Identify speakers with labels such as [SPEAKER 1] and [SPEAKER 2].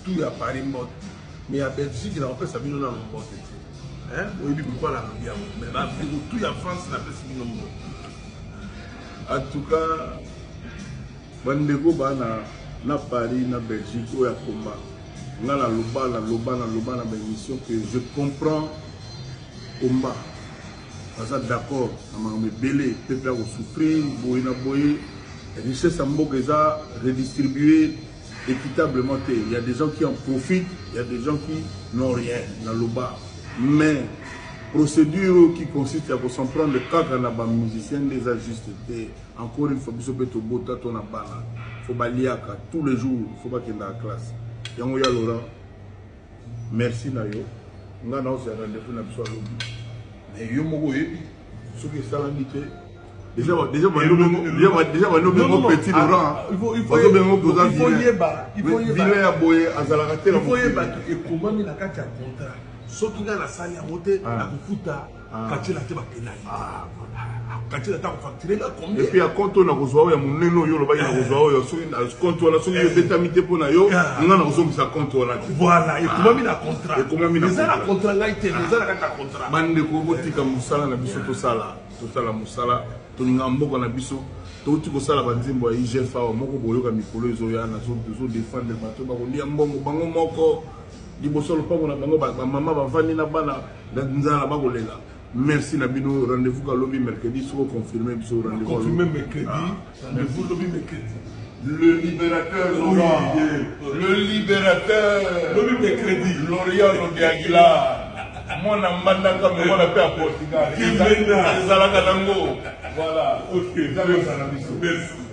[SPEAKER 1] tout à Paris mode. Mais à Belgique, il a fait sa vie dans le mode. Hein? Oui, pourquoi la vie mais tout à France, il a fait sa vie dans le mode. En tout cas, bandeko na Paris, na Belgique, où il y a combat. Na loba na émission que je comprends combat. Parce d'accord, on m'a belé, peuple a souffrir, boye, richesse en Bogeza redistribuée équitablement. Il y a des gens qui en profitent, il y a des gens qui n'ont rien dans le bas. Mais procédure qui consiste à s'en prendre le cadre dans les musiciens des ajustés. Encore une fois, il faut baliaka tous les jours, il faut pas qu'il y ait dans la classe. Yango ya Laurent, merci Nayo. Nous avons un rendez-vous dans le lobby. Mais yo moko yebi, ceux qui sont invités. Déjà, petit Laurent. Il faut ceux qui ont la salle à monter, à Kufuta, quand il a été pénal. Quand il a été facturé, et puis à compte on a reçu ya muneno yo loba ya reçu ya compte on a reçu yo détamité pour na yo on a reçu ça compte on a voilà et comment mis la contrat et comment mis la contrat là été les ala ka contrat bande ko botika musala na biso to sala musala to ninga mboko na biso to ti ko sala banzimbo ya IGF moko boyoka mikolo ezo ya na zo défendre bato ba ko lia mbongo bango moko liboso lopango na bango ba mama bavandi na bana nzala ba kolela. Merci Nabino, rendez-vous à lobby mercredi, si vous confirmez rendez-vous. Confirmé mercredi, rendez-vous lobby mercredi. Le libérateur Laurent, le libérateur, lobby mercredi, L'Orient de Aguilar. Moi, je suis comme on a fait à Portugal. Voilà, ok, merci.